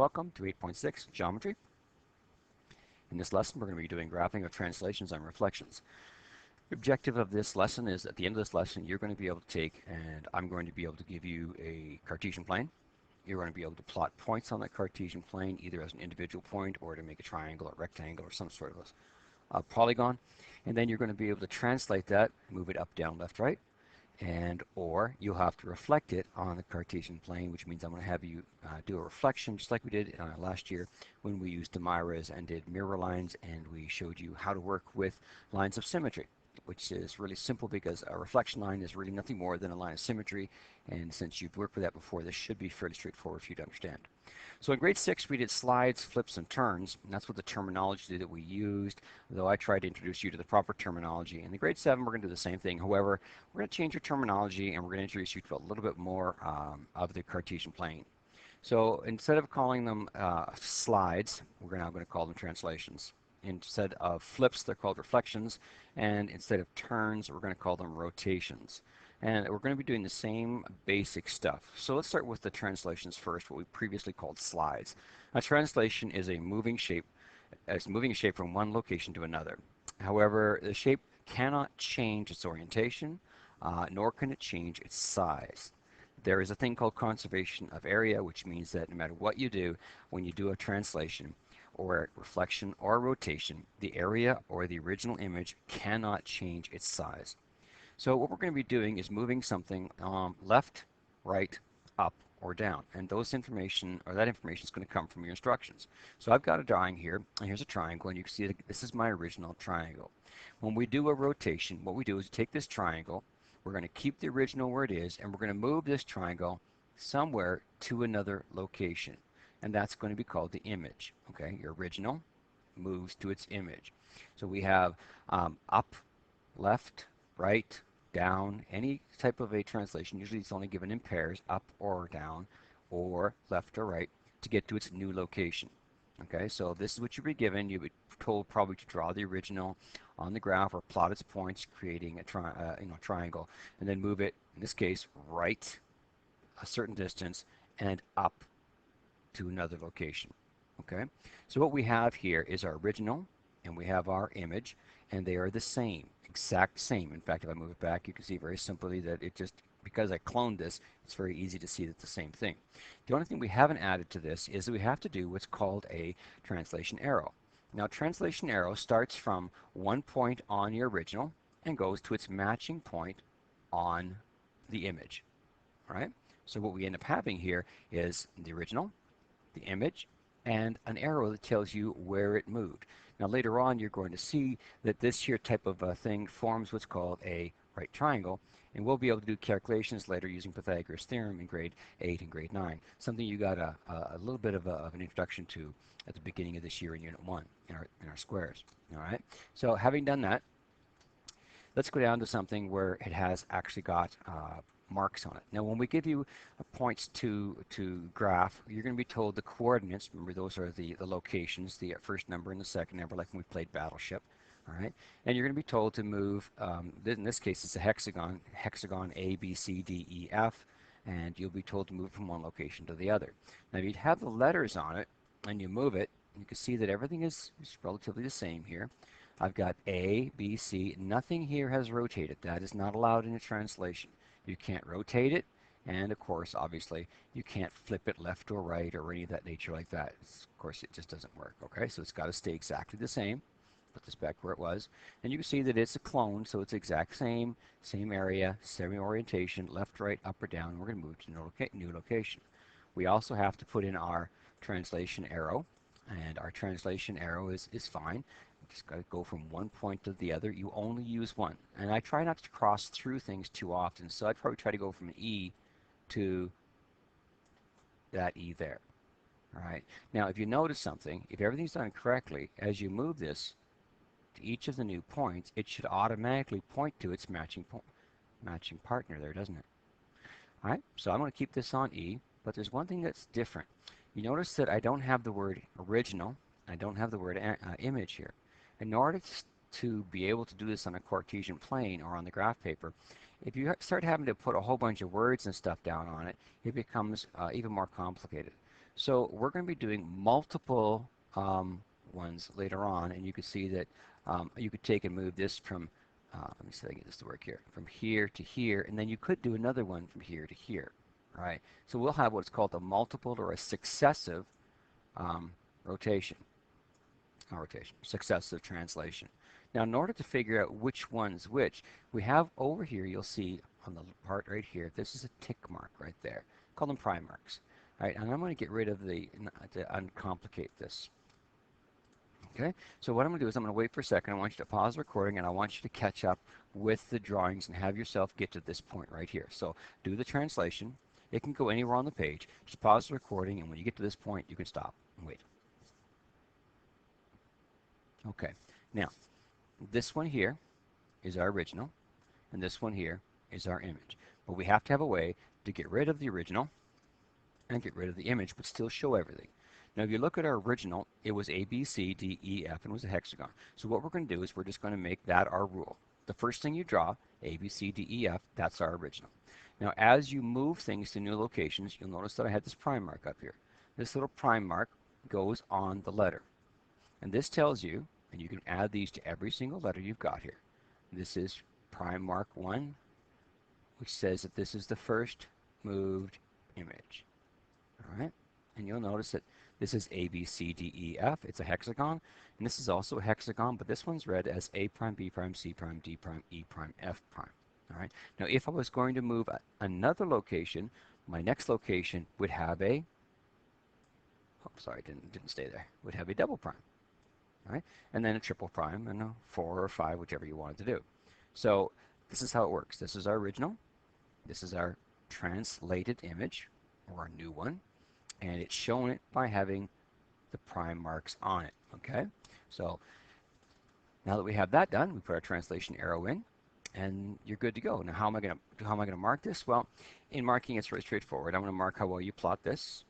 Welcome to 8.6 Geometry. In this lesson we're going to be doing graphing of translations and reflections. The objective of this lesson is at the end of this lesson you're going to be able to take, and I'm going to be able to give you a Cartesian plane. You're going to be able to plot points on that Cartesian plane either as an individual point or to make a triangle or rectangle or some sort of a polygon. And then you're going to be able to translate that, move it up, down, left, right. And or you'll have to reflect it on the Cartesian plane, which means I'm going to have you do a reflection just like we did last year when we used Demiras and did mirror lines, and we showed you how to work with lines of symmetry, which is really simple because a reflection line is really nothing more than a line of symmetry, and since you've worked with that before, this should be fairly straightforward for you to understand. So in grade 6 we did slides, flips, and turns, and that's what the terminology that we used, though I tried to introduce you to the proper terminology. In the grade 7 we're going to do the same thing. However, we're going to change your terminology and we're going to introduce you to a little bit more of the Cartesian plane. So instead of calling them slides, we're now going to call them translations. Instead of flips, they're called reflections, and instead of turns, we're going to call them rotations. And we're going to be doing the same basic stuff. So let's start with the translations first, what we previously called slides. A translation is a moving shape. It's moving a shape from one location to another. However, the shape cannot change its orientation, nor can it change its size. There is a thing called conservation of area, which means that no matter what you do, when you do a translation or a reflection or a rotation, the area or the original image cannot change its size. So what we're going to be doing is moving something left, right, up, or down, and that information is going to come from your instructions. So I've got a drawing here, and here's a triangle, and you can see that this is my original triangle. When we do a rotation, what we do is take this triangle, we're going to keep the original where it is, and we're going to move this triangle somewhere to another location, and that's going to be called the image. Okay, your original moves to its image. So we have up, left, right, down, any type of a translation. Usually it's only given in pairs, up or down, or left or right, to get to its new location. Okay, so this is what you'll be given. You'll be told probably to draw the original on the graph or plot its points, creating a triangle, and then move it, in this case, right a certain distance and up to another location. Okay, so what we have here is our original, and we have our image, and they are the same, exact same. In fact, if I move it back, you can see very simply that it just, because I cloned this, it's very easy to see that it's the same thing. The only thing we haven't added to this is that we have to do what's called a translation arrow. Now, translation arrow starts from one point on your original and goes to its matching point on the image. All right? So what we end up having here is the original, the image, and an arrow that tells you where it moved. Now later on you're going to see that this here type of thing forms what's called a right triangle, and we'll be able to do calculations later using Pythagoras theorem in grade 8 and grade 9, something you got a little bit of an introduction to at the beginning of this year in Unit 1 in our squares. All right, so having done that, let's go down to something where it has actually got marks on it. Now when we give you points to graph, you're going to be told the coordinates. Remember, those are the locations, the first number and the second number, like when we played Battleship. All right, and you're going to be told to move, in this case it's a hexagon A, B, C, D, E, F, and you'll be told to move from one location to the other. Now if you have the letters on it and you move it, you can see that everything is relatively the same here. I've got A, B, C, nothing here has rotated. That is not allowed in a translation. You can't rotate it, and of course, obviously, you can't flip it left or right or any of that nature like that. Of course, it just doesn't work. Okay, so it's got to stay exactly the same. Put this back where it was, and you can see that it's a clone, so it's exact same area, same orientation, left, right, up or down. We're going to move to new location. We also have to put in our translation arrow, and our translation arrow is fine. Just got to go from one point to the other. You only use one, and I try not to cross through things too often, so I'd probably try to go from an E to that E there. All right, now if you notice something, if everything's done correctly, as you move this to each of the new points, it should automatically point to its matching partner there, doesn't it? All right, so I'm going to keep this on E, but there's one thing that's different. You notice that I don't have the word original, I don't have the word image here. In order to be able to do this on a Cartesian plane or on the graph paper, if you start having to put a whole bunch of words and stuff down on it, it becomes even more complicated. So we're going to be doing multiple ones later on, and you can see that you could take and move this from, let me see if I can get this to work here, from here to here, and then you could do another one from here to here, right? So we'll have what's called a multiple or a successive um, rotation, successive translation. Now, in order to figure out which one's which, we have over here, you'll see on the part right here, this is a tick mark right there. Call them prime marks. All right, and I'm going to get rid of to uncomplicate this. Okay, so what I'm going to do is I'm going to wait for a second. I want you to pause the recording and I want you to catch up with the drawings and have yourself get to this point right here. So do the translation. It can go anywhere on the page. Just pause the recording, and when you get to this point, you can stop and wait. Okay, now this one here is our original, and this one here is our image. But we have to have a way to get rid of the original and get rid of the image, but still show everything. Now, if you look at our original, it was A, B, C, D, E, F, and it was a hexagon. So what we're going to do is we're just going to make that our rule. The first thing you draw, A, B, C, D, E, F, that's our original. Now, as you move things to new locations, you'll notice that I had this prime mark up here. This little prime mark goes on the letter. And this tells you, and you can add these to every single letter you've got here. This is prime mark 1, which says that this is the first moved image. All right, and you'll notice that this is A, B, C, D, E, F. It's a hexagon, and this is also a hexagon, but this one's read as A prime, B prime, C prime, D prime, E prime, F prime. All right, now if I was going to move another location, my next location would have a, oh, sorry, didn't stay there, would have a double prime. All right, and then a triple prime and a 4 or 5, whichever you wanted to do. So this is how it works. This is our original. This is our translated image, or our new one, and it's showing it by having the prime marks on it. Okay, so now that we have that done, we put our translation arrow in, and you're good to go. Now, how am I going to mark this? Well, in marking, it's very straightforward. I'm going to mark how well you plot this,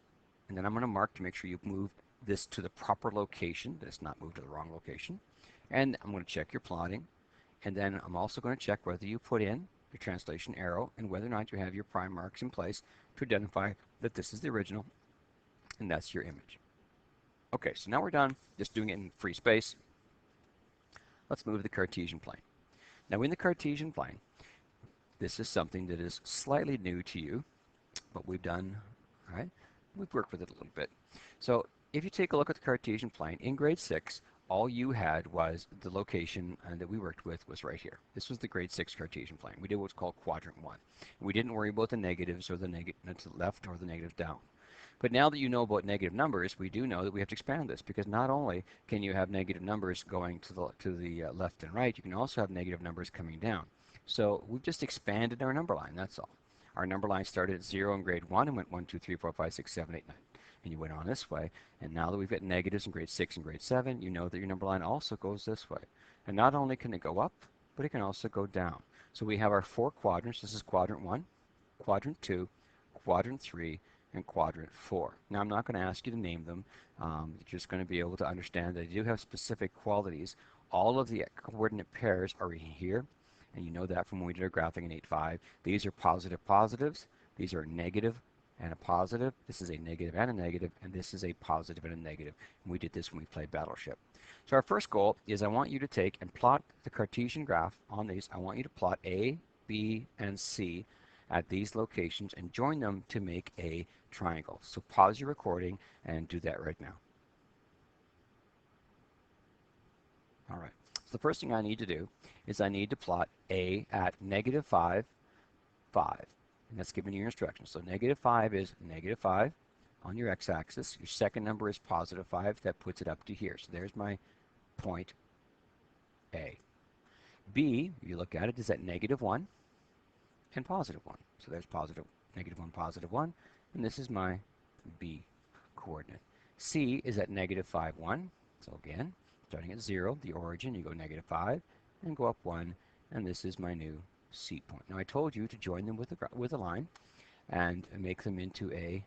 and then I'm going to mark to make sure you've moved this to the proper location, that it's not moved to the wrong location. And I'm going to check your plotting, and then I'm also going to check whether you put in your translation arrow and whether or not you have your prime marks in place to identify that this is the original and that's your image. Okay, so now we're done just doing it in free space. Let's move the Cartesian plane. Now in the Cartesian plane, this is something that is slightly new to you, but we've done, all right, we've worked with it a little bit. So if you take a look at the Cartesian plane, in grade 6, all you had was the location that we worked with was right here. This was the grade 6 Cartesian plane. We did what's called quadrant 1. We didn't worry about the negatives or the negative to the left or the negative down. But now that you know about negative numbers, we do know that we have to expand this, because not only can you have negative numbers going to the left and right, you can also have negative numbers coming down. So we've just expanded our number line, that's all. Our number line started at 0 in grade 1 and went 1, 2, 3, 4, 5, 6, 7, 8, 9. And you went on this way. And now that we've got negatives in grade 6 and grade 7, you know that your number line also goes this way. And not only can it go up, but it can also go down. So we have our 4 quadrants. This is quadrant 1, quadrant 2, quadrant 3, and quadrant 4. Now I'm not going to ask you to name them. You're just going to be able to understand that they do have specific qualities. All of the coordinate pairs are in here, and you know that from when we did our graphing in 8.5. These are positive positives. These are negative and a positive. This is a negative and a negative, and this is a positive and a negative. And we did this when we played Battleship. So our first goal is I want you to take and plot the Cartesian graph on these. I want you to plot A, B, and C at these locations and join them to make a triangle. So pause your recording and do that right now. All right. So the first thing I need to do is I need to plot A at negative 5, 5. And that's giving you your instructions. So negative 5 is negative 5 on your x-axis. Your second number is positive 5. That puts it up to here. So there's my point A. B, you look at it, is at negative 1 and positive 1. So there's positive, negative 1, positive 1. And this is my B coordinate. C is at negative 5, 1. So again, starting at 0, the origin, you go negative 5 and go up 1. And this is my new C point. Now I told you to join them with a line and make them into a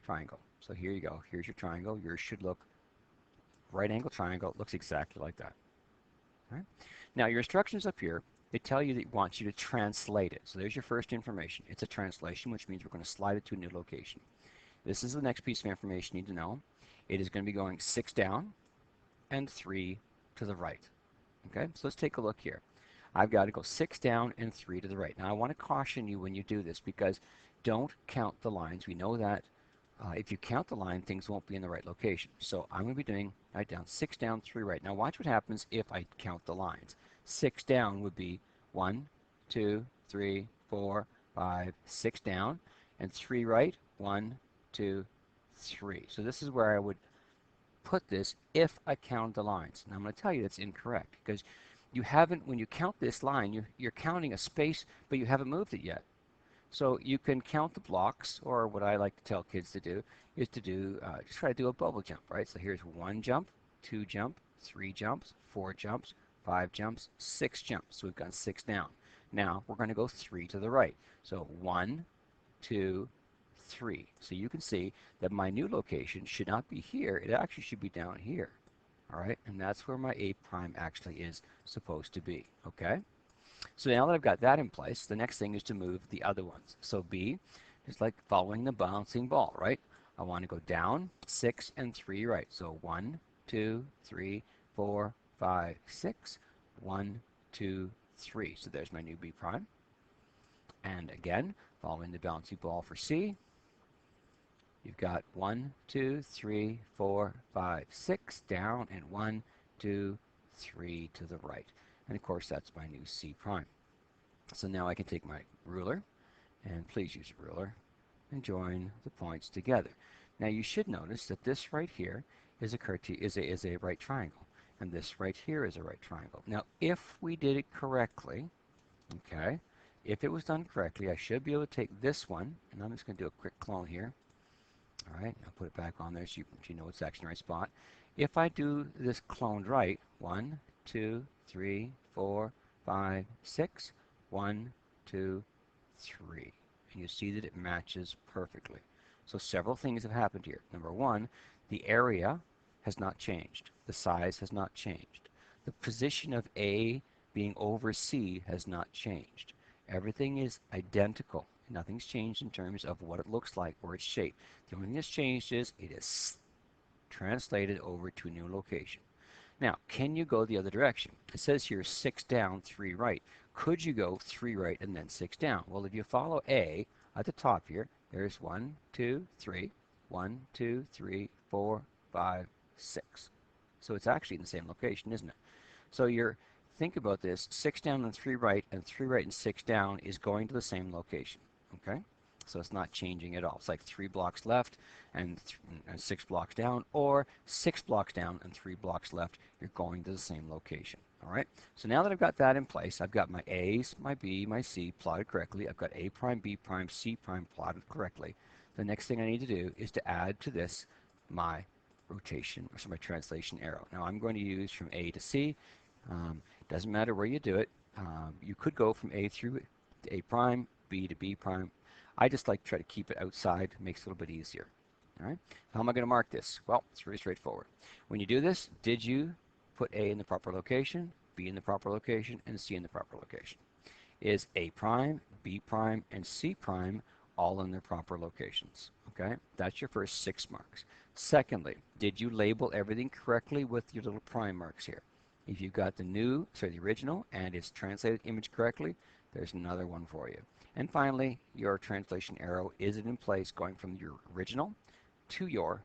triangle. So here you go. Here's your triangle. Yours should look right angle triangle. It looks exactly like that. All right. Now your instructions up here, they tell you that it wants you to translate it. So there's your first information. It's a translation, which means we're going to slide it to a new location. This is the next piece of information you need to know. It is going to be going 6 down and 3 to the right. Okay, so let's take a look here. I've got to go 6 down and 3 to the right. Now I want to caution you when you do this because don't count the lines. We know that if you count the line, things won't be in the right location. So I'm going to be doing right down, 6 down, 3 right. Now watch what happens if I count the lines. 6 down would be 1, 2, 3, 4, 5, 6 down, and 3 right, 1, 2, 3. So this is where I would put this if I count the lines. And I'm going to tell you that's incorrect because you haven't, when you count this line, you're counting a space, but you haven't moved it yet. So you can count the blocks, or what I like to tell kids to do is to do, just try to do a bubble jump, right? So here's 1 jump, 2 jump, 3 jumps, 4 jumps, 5 jumps, 6 jumps. So we've gone 6 down. Now we're going to go 3 to the right. So 1, 2, 3. So you can see that my new location should not be here. It actually should be down here. All right, and that's where my A prime actually is supposed to be. Okay. So now that I've got that in place, the next thing is to move the other ones. So B is like following the bouncing ball, right? I want to go down 6 and 3 right. So 1, 2, 3, 4, 5, 6. 1, 2, 3. So there's my new B prime. And again, following the bouncy ball for C, you've got 1, 2, 3, 4, 5, 6 down, and 1, 2, 3 to the right. And of course, that's my new C prime. So now I can take my ruler, and please use a ruler, and join the points together. Now you should notice that this right here is a right triangle, and this right here is a right triangle. Now if we did it correctly, okay, if it was done correctly, I should be able to take this one, and I'm just going to do a quick clone here. All right, I'll put it back on there so you know it's actually in the right spot. If I do this cloned right, 1, 2, 3, 4, 5, 6, 1, 2, 3. And you see that it matches perfectly. So several things have happened here. Number one, the area has not changed. The size has not changed. The position of A being over C has not changed. Everything is identical. Nothing's changed in terms of what it looks like or its shape. The only thing that's changed is it is translated over to a new location. Now, can you go the other direction? It says here 6 down, 3 right. Could you go 3 right and then 6 down? Well, if you follow A at the top here, there's 1, 2, 3, 1, 2, 3, 4, 5, 6. So it's actually in the same location, isn't it? So think about this, 6 down and 3 right, and 3 right and 6 down is going to the same location, okay? So it's not changing at all. It's like 3 blocks left and 6 blocks down, or 6 blocks down and 3 blocks left. You're going to the same location, all right? So now that I've got that in place, I've got my A's, my B, my C plotted correctly. I've got A prime, B prime, C prime plotted correctly. The next thing I need to do is to add to this my rotation, or so my translation arrow. Now I'm going to use from A to C. Doesn't matter where you do it. You could go from A through to A prime, B to B prime. I just like to try to keep it outside. It makes it a little bit easier. All right. How am I going to mark this? Well, it's really straightforward. When you do this, did you put A in the proper location, B in the proper location, and C in the proper location? Is A prime, B prime, and C prime all in their proper locations? Okay. That's your first 6 marks. Secondly, did you label everything correctly with your little prime marks here? If you've got the original, and it's translated image correctly, there's another one for you. And finally, your translation arrow, is it in place going from your original to your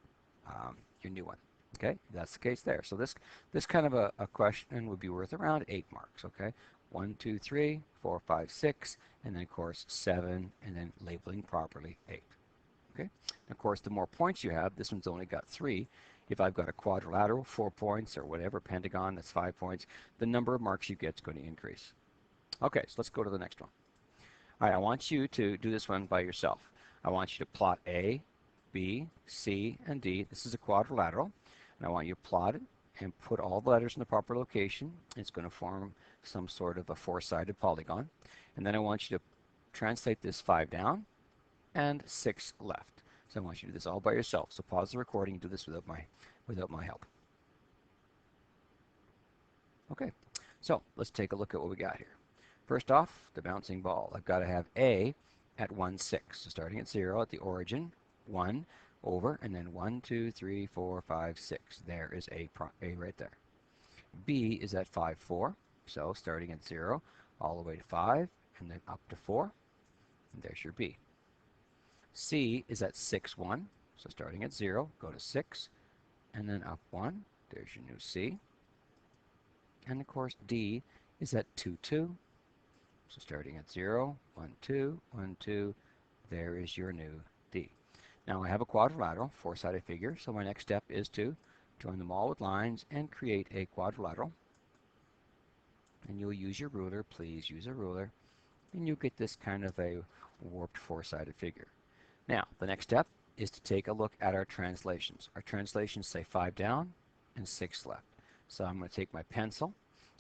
new one? Okay, that's the case there. So this kind of a question would be worth around 8 marks. Okay, 1, 2, 3, 4, 5, 6, and then of course 7, and then labeling properly 8. Okay, and of course the more points you have, this one's only got 3. If I've got a quadrilateral, 4 points, or whatever, pentagon, that's 5 points, the number of marks you get is going to increase. Okay, so let's go to the next one. All right, I want you to do this one by yourself. I want you to plot A, B, C, and D. This is a quadrilateral, and I want you to plot it and put all the letters in the proper location. It's going to form some sort of a 4-sided polygon. And then I want you to translate this 5 down and 6 left. So I want you to do this all by yourself. So pause the recording and do this without my help. Okay, so let's take a look at what we got here. First off, the bouncing ball. I've got to have A at 1, 6. So starting at 0 at the origin, 1, over, and then 1, 2, 3, 4, 5, 6. There is A right there. B is at 5, 4. So starting at 0 all the way to 5 and then up to 4. And there's your B. C is at 6, 1. So starting at 0, go to 6 and then up 1. There's your new C. And of course D is at 2, 2. So starting at 0, 1, 2, 1, 2. There is your new D. Now I have a quadrilateral, four-sided figure, so my next step is to join them all with lines and create a quadrilateral. And you'll use your ruler, please use a ruler, and you'll get this kind of a warped four-sided figure. Now, the next step is to take a look at our translations. Our translations say 5 down and 6 left. So I'm going to take my pencil,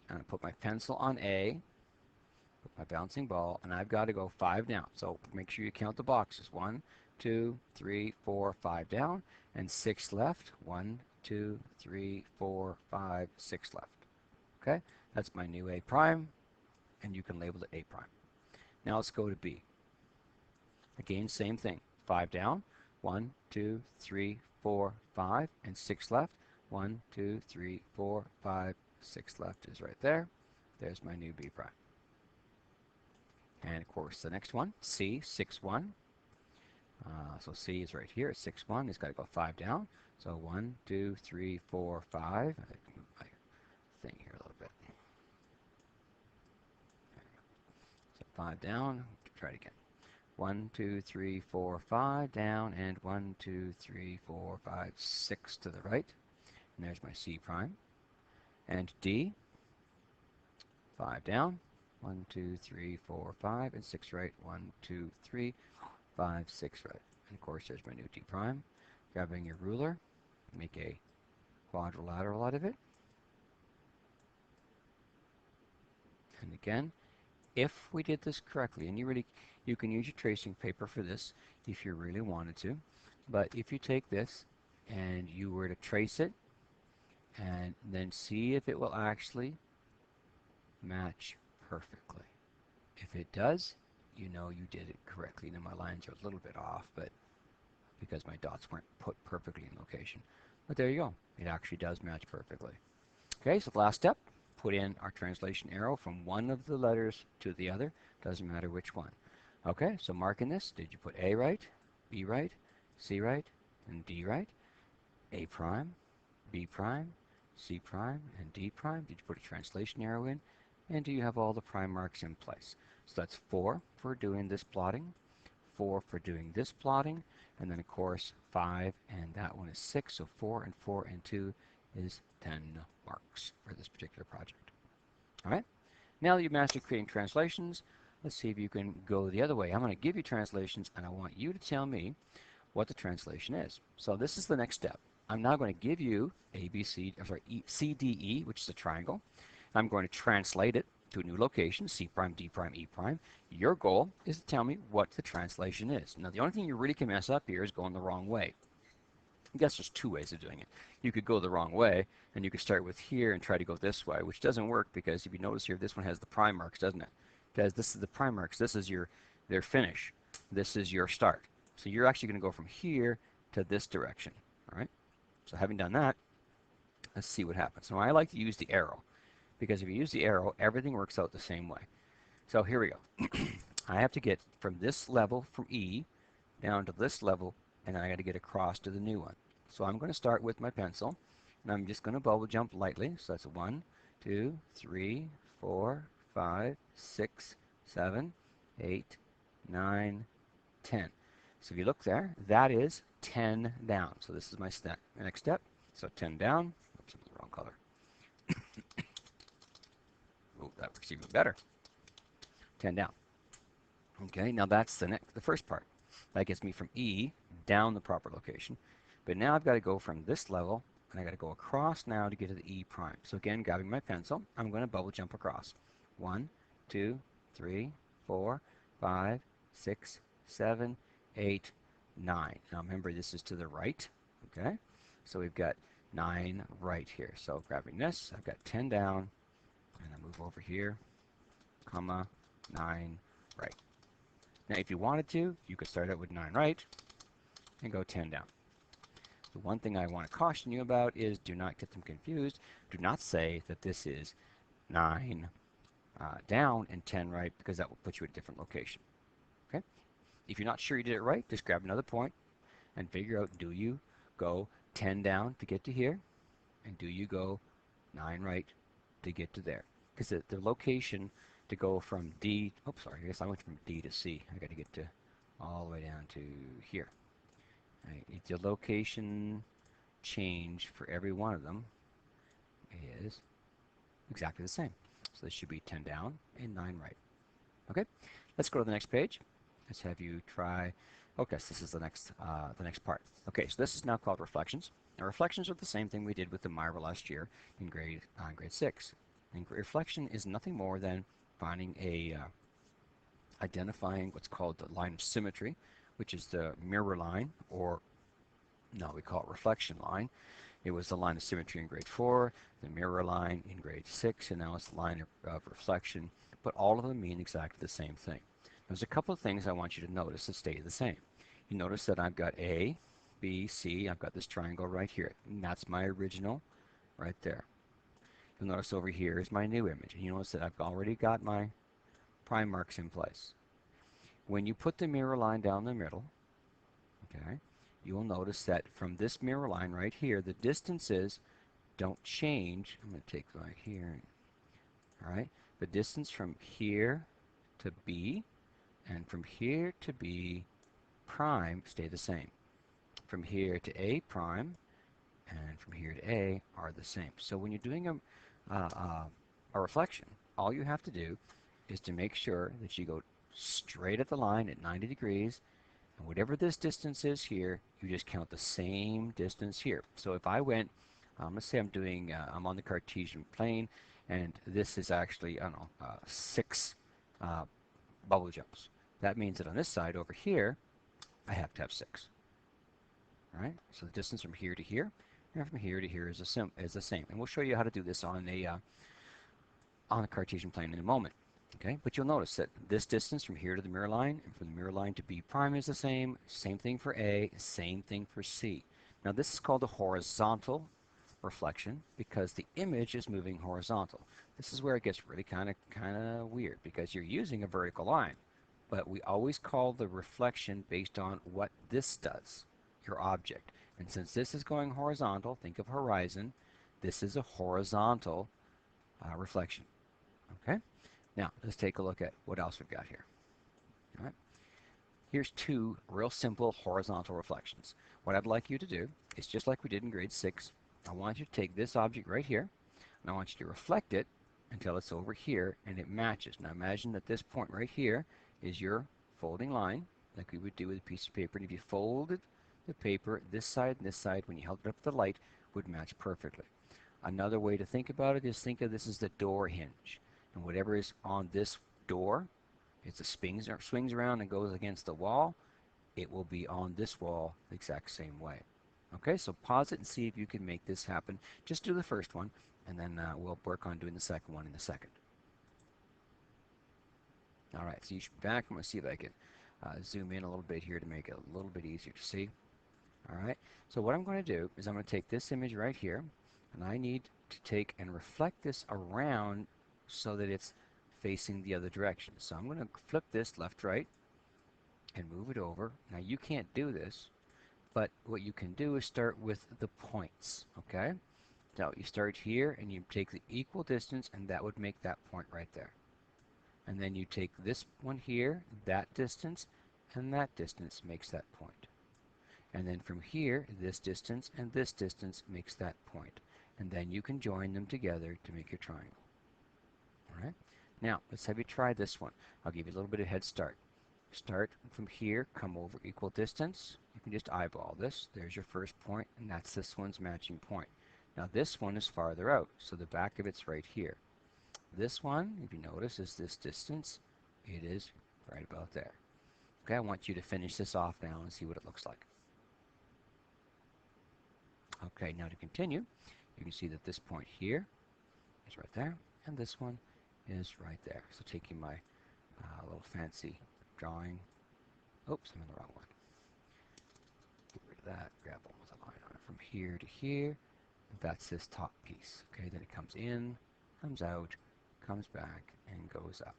and put my pencil on A, put my bouncing ball, and I've got to go 5 down. So make sure you count the boxes. 1, 2, 3, 4, 5 down, and 6 left. 1, 2, 3, 4, 5, 6 left. Okay, that's my new A prime, and you can label it A prime. Now let's go to B. Again, same thing. 5 down. 1, 2, 3, 4, 5, and 6 left. 1, 2, 3, 4, 5, 6 left is right there. There's my new B prime. And of course, the next one, C, 6, 1. So C is right here at 6, 1. It's got to go 5 down. So 1, 2, 3, 4, 5. I can move my thing here a little bit. So 5 down. Try it again. 1, 2, 3, 4, 5 down, and 1, 2, 3, 4, 5, 6 to the right. And there's my C prime. And D, 5 down. 1, 2, 3, 4, 5, and 6 right. 1, 2, 3, 5, 6 right. And of course, there's my new D prime. Grabbing your ruler, make a quadrilateral out of it. And again, if we did this correctly, and you can use your tracing paper for this if you really wanted to, but if you take this and you were to trace it and then see if it will actually match perfectly. If it does, you know you did it correctly. Now my lines are a little bit off, but because my dots weren't put perfectly in location. But there you go. It actually does match perfectly. Okay, so the last step, put in our translation arrow from one of the letters to the other. Doesn't matter which one. Okay, so marking this, did you put A right, B right, C right, and D right? A prime, B prime, C prime, and D prime. Did you put a translation arrow in? And do you have all the prime marks in place? So that's 4 for doing this plotting, 4 for doing this plotting, and then of course 5, and that one is 6, so 4 and 4 and 2 is 10 marks for this particular project. All right, now that you've mastered creating translations, let's see if you can go the other way. I'm going to give you translations, and I want you to tell me what the translation is. So this is the next step. I'm now going to give you C, D, E, which is a triangle. I'm going to translate it to a new location, C prime, D prime, E prime. Your goal is to tell me what the translation is. Now, the only thing you really can mess up here is going the wrong way. I guess there's two ways of doing it. You could go the wrong way, and you could start with here and try to go this way, which doesn't work because if you notice here, this one has the prime marks, doesn't it? Because this is the prime marks. This is their finish. This is your start. So you're actually going to go from here to this direction. All right. So having done that, let's see what happens. Now I like to use the arrow because if you use the arrow, everything works out the same way. So here we go. I have to get from this level, from E, down to this level, and I got to get across to the new one. So I'm going to start with my pencil, and I'm just going to bubble jump lightly. So that's 1, 2, 3, 4, 5, 6, 7, 8, 9, 10. So if you look there, that is 10 down. So this is my next step. So 10 down. Oops, I'm the wrong color. Oh, that works even better. 10 down. Okay, now that's the first part. That gets me from E down the proper location. But now I've got to go from this level, and I got to go across now to get to the E prime. So again, grabbing my pencil, I'm going to bubble jump across. 1, 2, 3, 4, 5, 6, 7, 8, 9. Now remember, this is to the right. Okay, so we've got 9 right here. So grabbing this, I've got 10 down, and I move over here, comma, 9 right. Now, if you wanted to, you could start out with 9 right and go 10 down. The one thing I want to caution you about is do not get them confused. Do not say that this is 9 down and 10 right, because that will put you at a different location. Okay? If you're not sure you did it right, just grab another point and figure out, do you go 10 down to get to here, and do you go 9 right to get to there? Because the location to go from D, oh sorry, I guess I went from D to C. I got to get to all the way down to here. Right? The location change for every one of them is exactly the same. So this should be 10 down and 9 right. Okay, let's go to the next page. Let's have you try. Okay, so this is the next part. Okay, so this is now called reflections. Now reflections are the same thing we did with the Myra last year in grade 6. And reflection is nothing more than finding a identifying what's called the line of symmetry, which is the mirror line, or no, we call it reflection line. It was the line of symmetry in grade 4, the mirror line in grade 6, and now it's the line of reflection, but all of them mean exactly the same thing. There's a couple of things I want you to notice that stay the same. You notice that I've got A, B, C, I've got this triangle right here, and that's my original right there. You'll notice over here is my new image, and you notice that I've already got my prime marks in place. When you put the mirror line down the middle, okay, you will notice that from this mirror line right here, the distances don't change. I'm going to take right here. All right, the distance from here to B and from here to B prime stay the same. From here to A prime and from here to A are the same. So when you're doing a reflection, all you have to do is to make sure that you go straight at the line at 90 degrees, and whatever this distance is here, you just count the same distance here. So if I went, let's say I'm on the Cartesian plane, and this is actually, I don't know, 6 bubble jumps. That means that on this side over here, I have to have 6. All right? So the distance from here to here, and from here to here is the same. And we'll show you how to do this on a Cartesian plane in a moment. Okay, but you'll notice that this distance from here to the mirror line and from the mirror line to B prime is the same. Same thing for A, same thing for C. Now this is called a horizontal reflection because the image is moving horizontal. This is where it gets really kind of weird because you're using a vertical line, but we always call the reflection based on what this does, your object. And since this is going horizontal, think of horizon, this is a horizontal reflection. Okay? Now, let's take a look at what else we've got here. All right. Here's 2 real simple horizontal reflections. What I'd like you to do is just like we did in grade 6, I want you to take this object right here, and I want you to reflect it until it's over here and it matches. Now imagine that this point right here is your folding line, like we would do with a piece of paper, and if you folded the paper, this side and this side, when you held it up to the light, would match perfectly. Another way to think about it is think of this as the door hinge. And whatever is on this door, it swings around and goes against the wall, it will be on this wall the exact same way. Okay, so pause it and see if you can make this happen. Just do the first one, and then we'll work on doing the second one in a second. All right, so you should be back. I'm going to see if I can zoom in a little bit here to make it a little bit easier to see. All right, so what I'm going to do is I'm going to take this image right here, and I need to take and reflect this around so that it's facing the other direction. So I'm going to flip this left, right, and move it over. Now you can't do this, but what you can do is start with the points, okay? So you start here and you take the equal distance, and that would make that point right there. And then you take this one here, that distance, and that distance makes that point. And then from here, this distance and this distance makes that point. And then you can join them together to make your triangle. All right. Now, let's have you try this one. I'll give you a little bit of head start. Start from here, come over equal distance. You can just eyeball this. There's your first point, and that's this one's matching point. Now, this one is farther out, so the back of it's right here. This one, if you notice, is this distance. It is right about there. Okay, I want you to finish this off now and see what it looks like. Okay, now to continue, you can see that this point here is right there, and this one is right there. So taking my little fancy drawing. Oops, I'm in the wrong one. Get rid of that. Grab one with a line on it from here to here. That's this top piece. Okay, then it comes in, comes out, comes back, and goes up.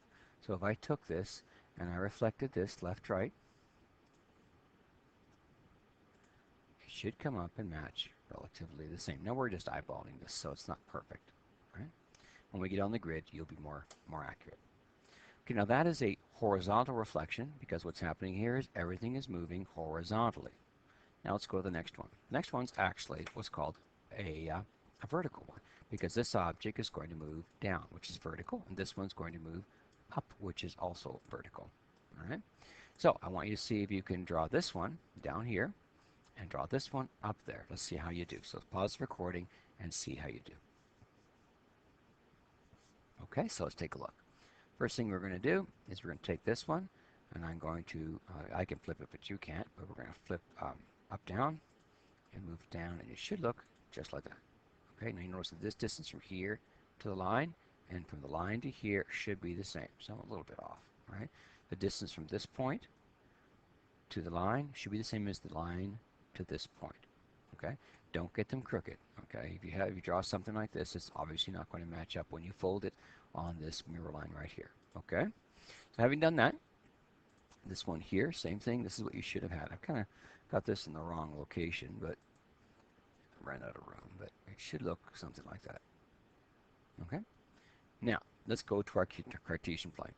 So if I took this and I reflected this left, right, it should come up and match relatively the same. Now we're just eyeballing this, so it's not perfect. Right? When we get on the grid, you'll be more accurate. Okay, now that is a horizontal reflection because what's happening here is everything is moving horizontally. Now let's go to the next one. The next one's actually what's called a vertical one because this object is going to move down, which is vertical, and this one's going to move up, which is also vertical. All right. So I want you to see if you can draw this one down here and draw this one up there. Let's see how you do. So pause the recording and see how you do. Okay, so let's take a look. First thing we're going to do is we're going to take this one, and I'm going to, I can flip it, but you can't, but we're going to flip up, down, and move down, and it should look just like that. Okay, now you notice that this distance from here to the line, and from the line to here should be the same, so I'm a little bit off, right? The distance from this point to the line should be the same as the line to this point, okay? Don't get them crooked, okay? If you draw something like this, it's obviously not going to match up when you fold it on this mirror line right here, okay? So having done that, this one here, same thing. This is what you should have had. I've kind of got this in the wrong location, but I ran out of room, but it should look something like that, okay? Now, let's go to our Cartesian plane.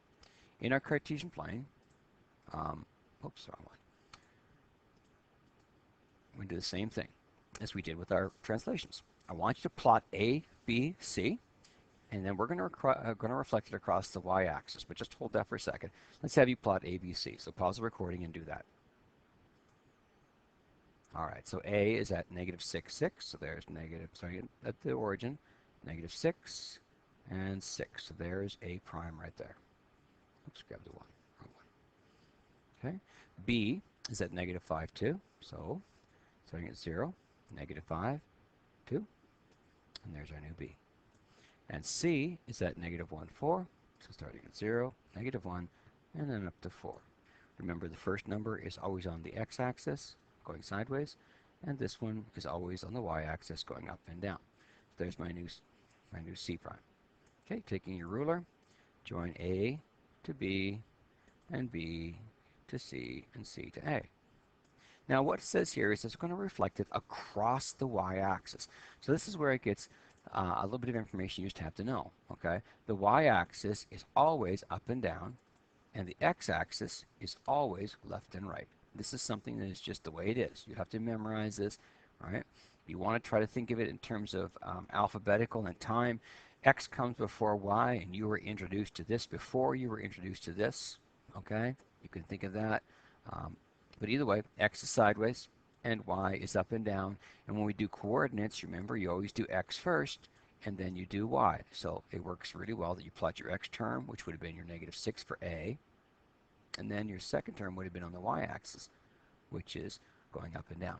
In our Cartesian plane, oops, wrong one. We do the same thing as we did with our translations. I want you to plot A, B, C, and then we're going to reflect it across the y-axis, but just hold that for a second. Let's have you plot A, B, C. So pause the recording and do that. All right, so A is at negative 6, 6, so there's negative, sorry, at the origin, negative 6 and 6. So there's A prime right there. Oops, grab the one, wrong one. Okay, B is at negative 5, 2, so starting at 0, negative 5, 2, and there's our new B. And C is at negative 1, 4, so starting at 0, negative 1, and then up to 4. Remember, the first number is always on the x-axis, going sideways, and this one is always on the y-axis, going up and down. So there's my new C prime. Okay, taking your ruler, join A to B, and B to C, and C to A. Now what it says here is it's going to reflect it across the y-axis. So this is where it gets a little bit of information you just have to know. Okay, the y-axis is always up and down, and the x-axis is always left and right. This is something that is just the way it is. You have to memorize this, right? You want to try to think of it in terms of alphabetical and time. X comes before Y, and you were introduced to this before you were introduced to this. Okay, you can think of that. But either way, X is sideways and Y is up and down. And when we do coordinates, remember, you always do X first and then you do Y. So it works really well that you plot your X term, which would have been your negative 6 for A. And then your second term would have been on the Y-axis, which is going up and down.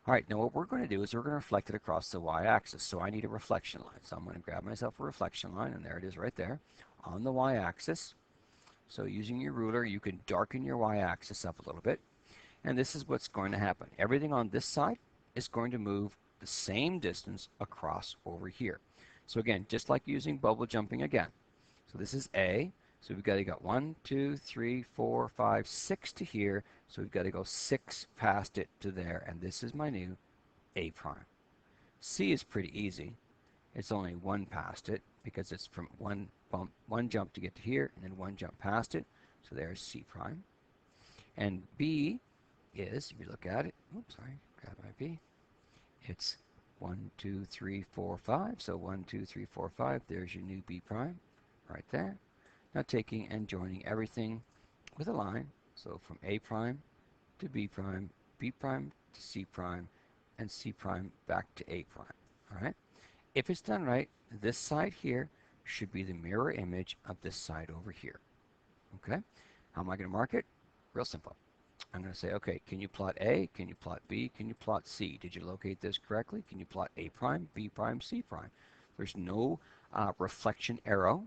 All right, now what we're going to do is we're going to reflect it across the y-axis. So I need a reflection line. So I'm going to grab myself a reflection line, and there it is right there on the y-axis. So using your ruler, you can darken your y-axis up a little bit. And this is what's going to happen. Everything on this side is going to move the same distance across over here. So again, just like using bubble jumping again. So this is A. So we've got to go 1, 2, 3, 4, 5, 6 to here. So we've got to go 6 past it to there. And this is my new A prime. C is pretty easy. It's only 1 past it because it's from one jump to get to here and then 1 jump past it. So there's C prime. And B is, if you look at it, oops, sorry, grab my B. It's 1, 2, 3, 4, 5. So 1, 2, 3, 4, 5. There's your new B prime right there. Now taking and joining everything with a line. So from A prime to B prime to C prime, and C prime back to A prime. All right. If it's done right, this side here should be the mirror image of this side over here. Okay. How am I going to mark it? Real simple. I'm going to say, okay, can you plot A? Can you plot B? Can you plot C? Did you locate this correctly? Can you plot A prime, B prime, C prime? There's no reflection arrow.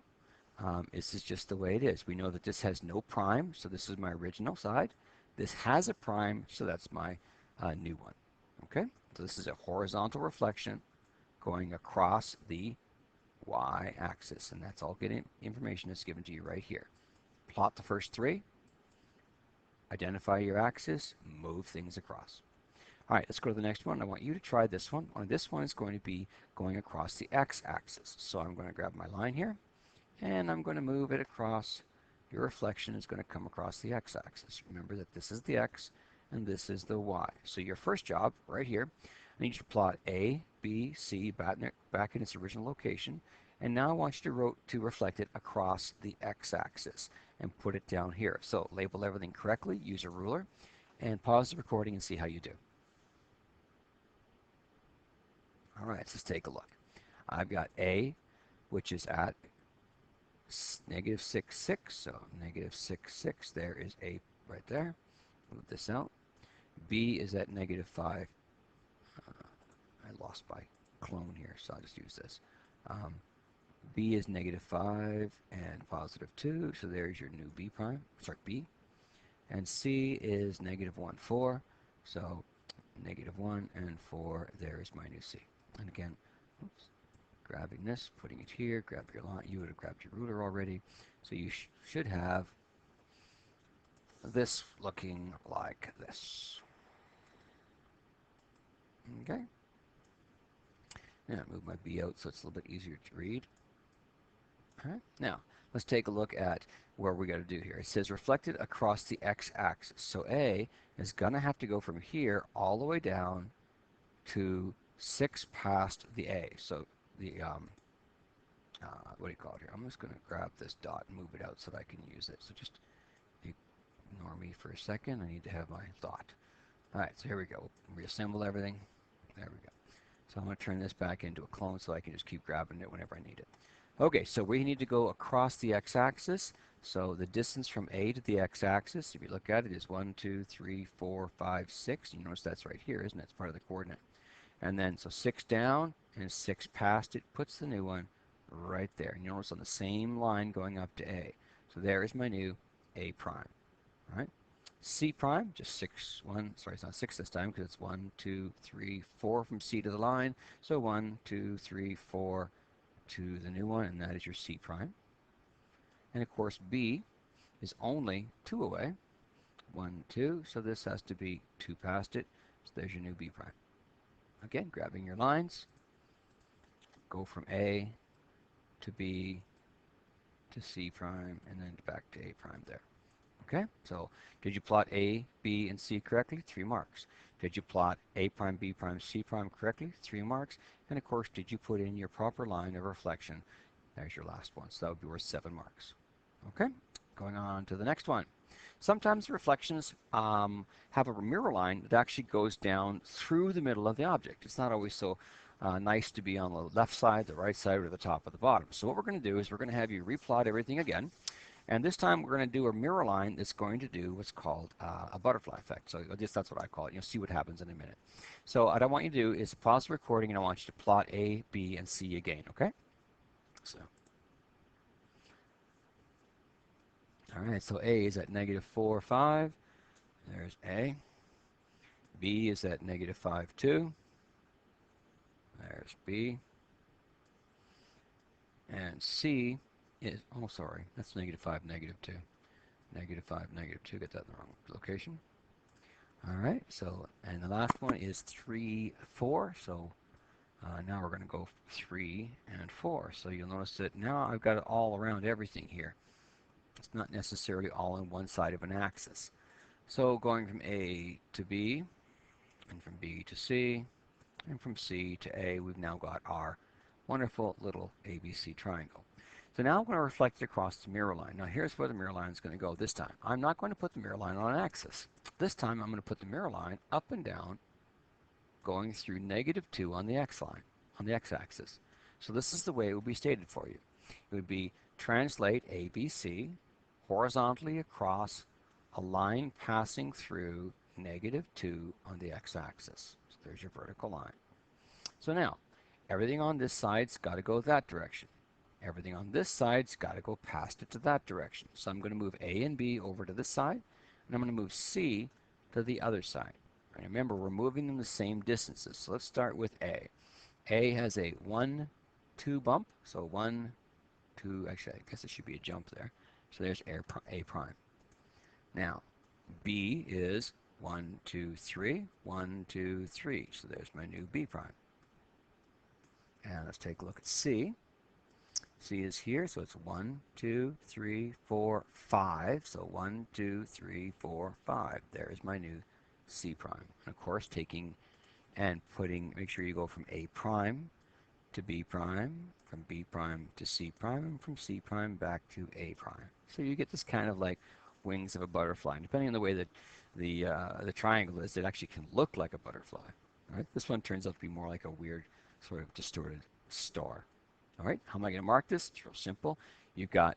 This is just the way it is. We know that this has no prime, so this is my original side. This has a prime, so that's my new one. Okay, So this is a horizontal reflection going across the y-axis, and that's all getting information that's given to you right here. Plot the first three, identify your axis, move things across. All right, let's go to the next one. I want you to try this one. This one is going to be going across the x-axis. So I'm going to grab my line here, and I'm going to move it across. Your reflection is going to come across the x-axis. Remember that this is the x, and this is the y. So your first job, right here, I need you to plot A, B, C back in its original location. And now I want you to reflect it across the x-axis and put it down here. So label everything correctly, use a ruler, and pause the recording and see how you do. All right, let's take a look. I've got A, which is at negative 6, 6. So negative 6, 6. There is A right there. Move this out. B is at negative 5. I lost my clone here, so I'll just use this. B is negative 5 and positive 2. So there's your new B prime. Sorry, B. And C is negative 1, 4. So negative 1 and 4. There's my new C. And again, oops, grabbing this, putting it here, grab your line. You would have grabbed your ruler already. So you should have this looking like this. Okay. Now move my B out so it's a little bit easier to read. All right. Now let's take a look at where we got to do here. It says reflected across the x-axis. So A is going to have to go from here all the way down to 6 past the A. So the what do you call it here? I'm just going to grab this dot and move it out so that I can use it. So just ignore me for a second. I need to have my thought. All right, so here we go. Reassemble everything. There we go. So I'm going to turn this back into a clone so I can just keep grabbing it whenever I need it. Okay, so we need to go across the x-axis. So the distance from A to the x-axis, if you look at it, is 1, 2, 3, 4, 5, 6. You notice that's right here, isn't it? It's part of the coordinate. And then, so 6 down and 6 past it puts the new one right there. And you notice on the same line going up to A. So there is my new A prime. All right. C prime, just 6, 1, sorry, it's not 6 this time because it's 1, 2, 3, 4 from C to the line. So 1, 2, 3, 4 to the new one, and that is your C prime. And of course, B is only 2 away. 1, 2, so this has to be 2 past it. So there's your new B prime. Again, grabbing your lines, go from A to B to C prime, and then back to A prime there. Okay, so did you plot A, B, and C correctly? 3 marks. Did you plot A prime, B prime, C prime correctly? 3 marks. And of course, did you put in your proper line of reflection? There's your last one. So that would be worth 7 marks. Okay, going on to the next one. Sometimes reflections have a mirror line that actually goes down through the middle of the object. It's not always so nice to be on the left side, the right side, or the top or the bottom. So what we're going to do is we're going to have you replot everything again. And this time we're going to do a mirror line that's going to do what's called a butterfly effect. So I guess that's what I call it. You'll see what happens in a minute. So what I want you to do is pause the recording and I want you to plot A, B, and C again, okay? So, all right, so A is at negative 4, 5. There's A. B is at negative 5, 2. There's B. And C is, oh, sorry, that's negative 5, negative 2. Negative 5, negative 2, get that in the wrong location. All right, so, and the last one is 3, 4. So now we're going to go 3 and 4. So you'll notice that now I've got it all around everything here. It's not necessarily all on one side of an axis. So going from A to B, and from B to C, and from C to A, we've now got our wonderful little ABC triangle. So now I'm going to reflect it across the mirror line. Now here's where the mirror line is going to go this time. I'm not going to put the mirror line on an axis. This time I'm going to put the mirror line up and down, going through negative 2 on the x-line, on the x-axis. So this is the way it would be stated for you. It would be translate ABC horizontally across a line passing through negative 2 on the x-axis. So there's your vertical line. So now, everything on this side's got to go that direction. Everything on this side's got to go past it to that direction. So I'm going to move A and B over to this side, and I'm going to move C to the other side. And remember, we're moving them the same distances. So let's start with A. A has a 1, 2 bump. So 1, 2, actually, I guess it should be a jump there. So there's A prime. Now, B is 1, 2, 3, 1, 2, 3. So there's my new B prime. And let's take a look at C. C is here, so it's 1, 2, 3, 4, 5. So 1, 2, 3, 4, 5. There's my new C prime. And of course, taking and putting, make sure you go from A prime to B prime, from B prime to C prime, and from C prime back to A prime. So you get this kind of like wings of a butterfly. And depending on the way that the triangle is, it actually can look like a butterfly. All right? This one turns out to be more like a weird sort of distorted star. All right, how am I going to mark this? It's real simple. You've got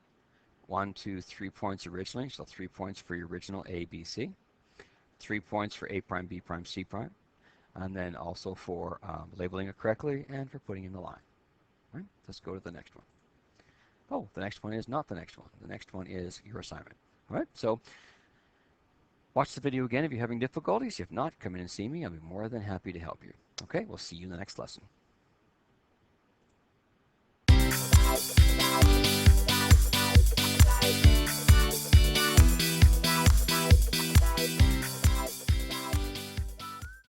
1, 2, 3 points originally, so 3 points for your original A, B, C. 3 points for A prime, B prime, C prime. And then also for labeling it correctly and for putting in the line. All right, let's go to the next one. Oh, the next one is not the next one. The next one is your assignment. All right, so watch the video again if you're having difficulties. If not, come in and see me. I'll be more than happy to help you. Okay, we'll see you in the next lesson.